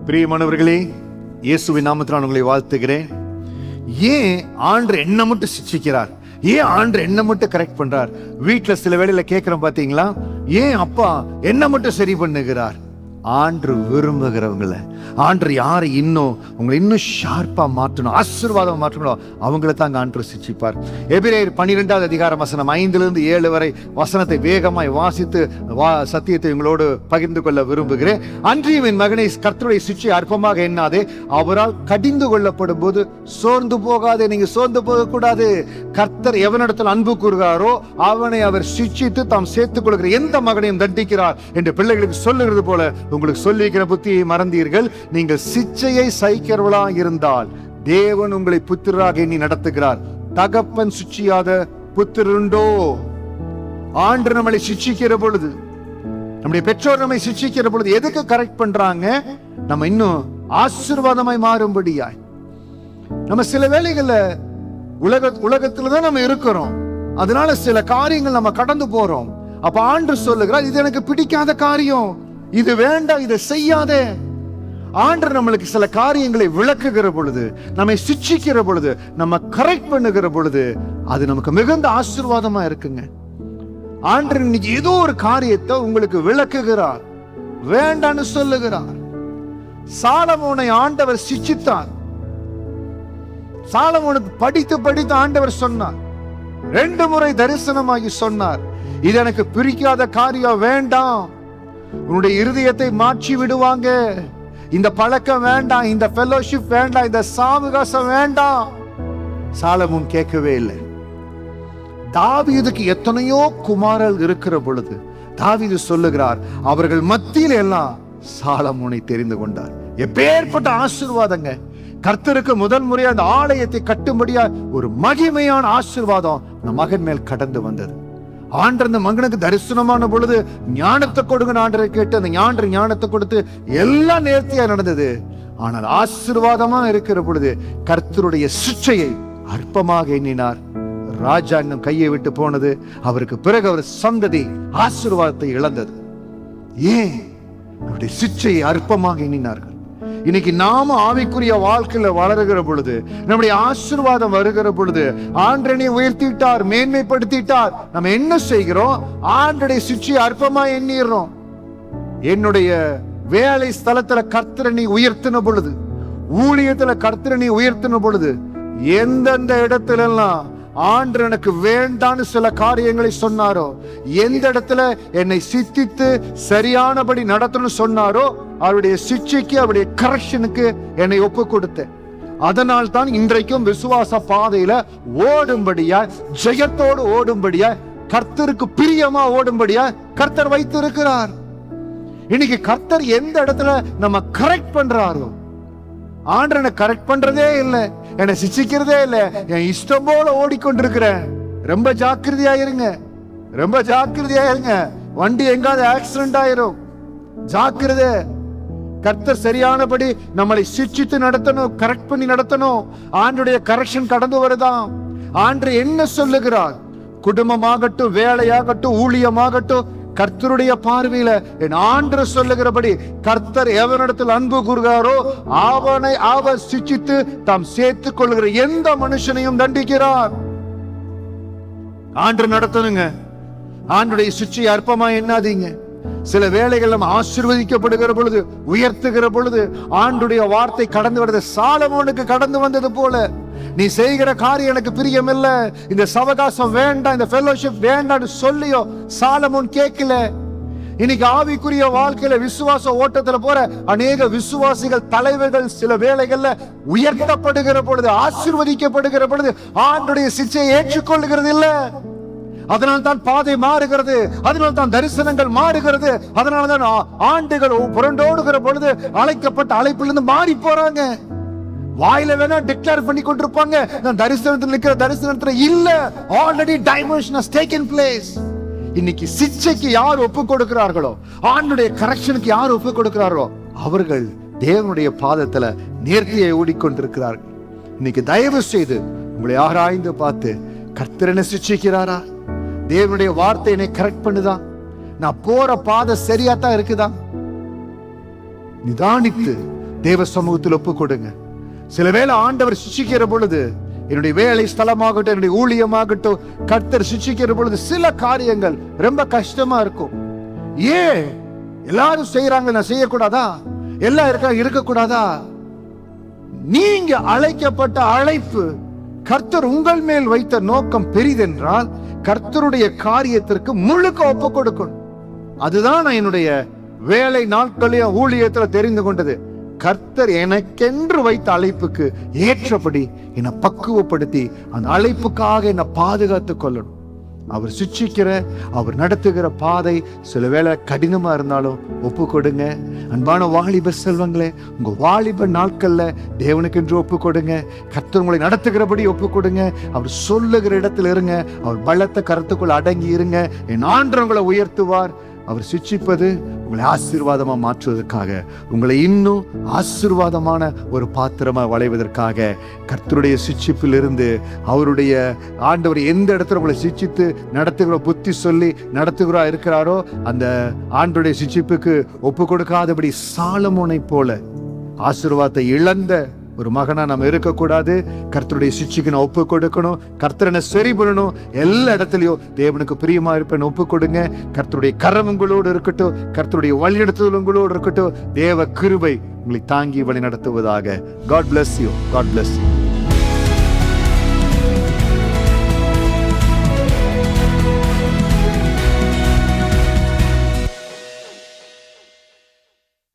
பிரியமானவர்களே, இயேசுவின் நாமத்தினால் உங்களை வாழ்த்துகிறேன். ஏன் ஆண்டவர் என்ன மட்டும் சிக்ஷிக்கிறார்? ஏன் ஆண்டவர் என்ன மட்டும் கரெக்ட் பண்றார்? வீட்டுல சில வேளையில கேட்கிறோம் பாத்தீங்களா, ஏன் அப்பா என்ன மட்டும் சரி பண்ணுகிறார்? ஆண்டவர் விரும்புகிறவங்களை, ஆண்டவர் யாரை உங்களை இன்னும் ஷார்ப்பா மாற்றணும், ஆசீர்வாதம் மாற்றணும், அவங்களை தான் ஆண்டவர் சிக்ஷிப்பார். எபிரேயர் 12வது அதிகாரம் வசனம் 5 to 7 வரை வசனத்தை வேகமாய் வாசித்து சத்தியத்தை உங்களோடு பகிர்ந்து கொள்ள விரும்புகிறேன். அன்றியும் என் மகனை, கர்த்தருடைய சிக்ஷை அற்பமாக எண்ணாதே, அவரால் கடிந்து கொள்ளப்படும் போது சோர்ந்து போகாதே. நீங்க சோர்ந்து போக கூடாது. கர்த்தர் எவனிடத்தில் அன்பு கூறுகிறாரோ அவனை அவர் சிக்ஷித்து தாம் சேர்த்துக் கொள்கிற எந்த மகனையும் தண்டிக்கிறார் என்று பிள்ளைகளுக்கு சொல்லுகிறது போல உங்களுக்கு சொல்லிக்கிற புத்தியை மறந்தீர்கள். நீங்கள் சிச்சையை சகிக்கிறவளா இருந்தால் தேவன் உங்களை புத்திரராக எண்ணி நடத்துகிறார். தகப்பன் சிட்சியாத புத்திரண்டோ? ஆண்டு நம்மளை சிட்சிக்கிற பொழுது, நம்முடைய பெற்றோர் நம்மை சிட்சிக்கிற பொழுது எதுக்கு கரெக்ட் பண்றாங்க? நம்ம இன்னும் ஆசீர்வாதமாய் மாறும்படியாய். நம்ம சில வேளைகள்ல உலகத்துலதான் நம்ம இருக்கிறோம், அதனால சில காரியங்கள் நம்ம கடந்து போறோம். அப்ப ஆண்டு சொல்லுகிறார், இது எனக்கு பிடிக்காத காரியம், இது வேண்டாம், இதை செய்யாதே. ஆண்டவர் நம்மளுக்கு சில காரியங்களை விளக்குகிற பொழுது, நம்மை சிட்சிக்கிற பொழுது, நம்ம கரெக்ட் பண்ணுகிற பொழுது அது நமக்கு மிகுந்த ஆசீர்வாதமா இருக்குங்க. ஆண்டவர் இன்னைக்கு ஏதோ ஒரு காரியத்தை உங்களுக்கு விளக்குகிறார், வேண்டான்னு சொல்லுகிறார். சாலமோனை ஆண்டவர் சிட்சித்தார். சாலமோனுக்கு படித்து ஆண்டவர் சொன்னார், 2 முறை தரிசனமாகி சொன்னார், இது எனக்கு பிடிக்காத காரியம், வேண்டாம், உன்னுடைய இருதயத்தை மாற்றி விடுவாங்க, இந்த பழக்கம் வேண்டாம், இந்த ஃபெலோஷிப் வேண்டாம், இந்த சாவகாசம் வேண்டாம். சாலமோன் கேட்கவே இல்லை. தாவீதுக்கு எத்தனையோ குமாரர்கள் இருக்கிற பொழுது தாவீது சொல்லுகிறார், அவர்கள் மத்தியில் எல்லாம் சாலமோனை தெரிந்து கொண்டார். எப்பேற்பட்ட ஆசீர்வாதங்க! கர்த்தருக்கு முதல் முறையா அந்த ஆலயத்தை கட்டும்படியா ஒரு மகிமையான ஆசீர்வாதம் அந்த மகன் மேல் கடந்து வந்தது. ஆண்டவர் அந்த மகனுக்கு தரிசனமான பொழுது ஞானத்தை கொடுங்க ஆண்டரை கேட்டு அந்த ஞானத்தை கொடுத்து எல்லாம் நேர்த்தியா நடந்தது. ஆனால் ஆசீர்வாதமா இருக்கிற பொழுது கர்த்தருடைய சிட்சையை அற்பமாக எண்ணினார். ராஜாங்கம் கையை விட்டு போனது. அவருக்கு பிறகு அவர் சந்ததி ஆசீர்வாதத்தை இழந்தது. ஏன்? அவருடைய சிட்சையை அற்பமாக எண்ணினார்கள். இன்னைக்கு நாம ஆவிக்குரிய வாழ்க்கையில வளருகிற பொழுது, நம்முடைய ஆசீர்வாதம் வருகிற பொழுது, ஆண்டவனை உயர்த்திட்டார், மேன்மைப்படுத்திட்டார், நம்ம என்ன செய்கிறோம்? ஆண்டவருடைய சிட்சையை அற்பமா எண்ணிடுறோம். என்னுடைய வேலை ஸ்தலத்துல கர்த்தரை உயர்த்தின பொழுது, ஊழியத்துல கர்த்தரை உயர்த்தின பொழுது, எந்தெந்த இடத்துல எல்லாம் ஆண்டவர் எனக்கு வேண்டான்னு சில காரியங்களை சொன்னாரோ, எந்த இடத்துல என்னை சித்தித்து சரியானபடி நடத்தணும் சொன்னாரோ, அவருடைய சிட்சைக்கு, அவருடைய கரெக்ஷனுக்கு என்னை ஒப்பு கொடுத்தேன். அதனால் தான் இன்றைக்கும் விசுவாச பாதையில ஓடும்படியா, ஜெயத்தோடு ஓடும்படியா, கர்த்தருக்கு பிரியமா ஓடும்படியா கர்த்தர் வைத்து இருக்கிறார். இன்னைக்கு கர்த்தர் எந்த இடத்துல நம்ம கரெக்ட் பண்றாரோ, ஆண்டவனை கரெக்ட் பண்றதே இல்லை, என்னை சிச்சிக்கிறதே இல்லை, என் இஷ்டம் போல ஓடிக்கொண்டிருக்கிறேன். ரொம்ப ஜாக்கிரதையா இருங்க, ரொம்ப ஜாக்கிரதையா இருங்க. வண்டி எங்காவது ஆக்சிடென்ட் ஆயிரும், ஜாக்கிரதை. கர்த்தர் சரியானபடி நம்மளை சிட்சித்து நடத்தணும், கரெக்ட் பண்ணி நடத்தணும். ஆண்டுடைய கரெக்ஷன் கடந்து வருதாம். ஆண்டு என்ன சொல்லுகிறார்? குடும்பமாகட்டும், வேலையாகட்டும், ஊழியமாகட்டும், கர்த்தருடைய பார்வையில என் ஆண்டவர் சொல்லுகிறபடி கர்த்தர் எவனிடத்தில் அன்பு கூறுகிறாரோ அவனை அவர் சிட்சித்து தாம் சேர்த்துக் கொள்கிற எந்த மனுஷனையும் தண்டிக்கிறார். ஆண்டு நடத்தணுங்க. ஆண்டுடைய சிட்சையை அற்பமா எண்ணாதீங்க. சில வேளைகள் நம்ம ஆசீர்வதிக்கப்படுகிற பொழுது, உயர்த்துகிற பொழுது ஆண்டுடைய வார்த்தை கடந்து வருது. சாலமோனுக்கு கடந்து வந்தது போல, நீ செய்கிற காரியம் எனக்கு பிரியம் இல்ல, இந்த சவகாசம் வேண்டாம், இந்த ஃபெலோஷிப் வேண்டாம்னு சொல்லியோ சாலமோன் கேட்கல. இன்னைக்கு ஆவிக்குரிய வாழ்க்கையில விசுவாச ஓட்டத்துல போற அநேக விசுவாசிகள், தலைவர்கள் சில வேளைகள்ல உயர்த்தப்படுகிற பொழுது, ஆசீர்வதிக்கப்படுகிற பொழுது ஆண்டுடைய சிட்சையை ஏற்றுக்கொள்ளுகிறது இல்ல. அதனால் தான் பாதை மாறுகிறது, அதனால் தான் தரிசனங்கள் மாறுகிறது, அதனால தான் ஆண்டுகள் புரண்டோடுகிற பொழுது அழைக்கப்பட்ட அழைப்பிலிருந்து மாறி போறாங்க. வாயில வேணா டிக்ளேர் பண்ணி கொண்டிருப்பாங்க, நான் தரிசனத்தில் நிக்கிற தரிசனத்துல இல்ல. Already dimension has taken place. இன்னைக்கு சிட்சைக்கு யார் ஒப்பு கொடுக்கிறார்களோ, ஆண்டுடைய கரெக்ஷனுக்கு யார் ஒப்பு கொடுக்கிறார்களோ, அவர்கள் தேவனுடைய பாதத்துல நேர்த்தியை ஓடிக்கொண்டிருக்கிறார்கள். இன்னைக்கு தயவு செய்து உங்களை ஆராய்ந்து பார்த்து, கர்த்தர் என்ன சிட்சிக்கிறாரா? தேவனுடைய வார்த்தை என்னை கரெக்ட் பண்ணுதா? நான் போற பாதை சரியா தான் இருக்குதா? நிதானித்து தேவ சமூகத்தில் ஒப்பு கொடுங்க. சில வேளை ஆண்டவர் சிக்ஷிக்கிற பொழுது, என்னுடைய வேலை ஸ்தலமாகட்டும், என்னுடைய ஊழியமாகட்டும், கர்த்தர் சிக்ஷிக்கிற பொழுது சில காரியங்கள் ரொம்ப கஷ்டமா இருக்கும். ஏன் எல்லாரும் செய்யறாங்க, நான் செய்யக்கூடாதா? எல்லாம் இருக்கக்கூடாதா? நீங்க அழைக்கப்பட்ட அழைப்பு, கர்த்தர் உங்கள் மேல் வைத்த நோக்கம் பெரிதென்றால் கர்த்தருடைய காரியத்திற்கு முழுக்க ஒப்பு கொடுக்கணும். அதுதான் நான் என்னுடைய வேலை நாட்களையும் ஊழியத்துல தெரிந்து கொண்டது. கர்த்தர் எனக்கென்று வைத்த அழைப்புக்கு ஏற்றபடி என்னை பக்குவப்படுத்தி அந்த அழைப்புக்காக என்னை பாதுகாத்துக் கொள்ளணும். அவர் சிக்ஷிக்கிற, அவர் நடத்துகிற பாதை சில வேளை கடினமா இருந்தாலும் ஒப்பு கொடுங்க. அன்பான வாலிப செல்வங்களே, உங்க வாலிப நாட்கள்ல தேவனுக்கென்று ஒப்பு கொடுங்க. கர்த்தர் உங்களை நடத்துகிறபடி ஒப்பு கொடுங்க. அவர் சொல்லுகிற இடத்துல இருங்க. அவர் பலத்த கருத்துக்குள் அடங்கி இருங்க. என் ஆண்டவர் உங்களை உயர்த்துவார். அவர் சிக்ஷிப்பது உங்களை ஆசீர்வாதமா மாற்றுவதற்காக, உங்களை இன்னும் ஆசீர்வாதமான ஒரு பாத்திரமா வளைவதற்காக. கர்த்தருடைய சிக்ஷிப்பில் இருந்து அவருடைய ஆண்டவர் எந்த இடத்துல உங்களை சிக்ஷித்து நடத்துகிற, புத்தி சொல்லி நடத்துகிறா இருக்கிறாரோ, அந்த ஆண்டவருடைய சிக்ஷிப்புக்கு ஒப்பு கொடுக்காதபடி சாலமோனை போல ஆசீர்வாதத்தை இழந்த ஒரு மகனா நம்ம இருக்கக்கூடாது. கர்த்தருடைய சிக்ஷைக்கு நான் ஒப்பு கொடுக்கணும். கர்த்தரனை சரி பண்ணணும். எல்லா இடத்துலயும் தேவனுக்கு பிரியமா இருப்பேன் ஒப்பு கொடுங்க. கர்த்தருடைய கரம் உங்களோடு இருக்கட்டும். கர்த்தருடைய வழிநடத்துதல் உங்களோடு இருக்கட்டும். தேவ கிருபை உங்களை தாங்கி வழி நடத்துவதாக. God bless you. God bless you.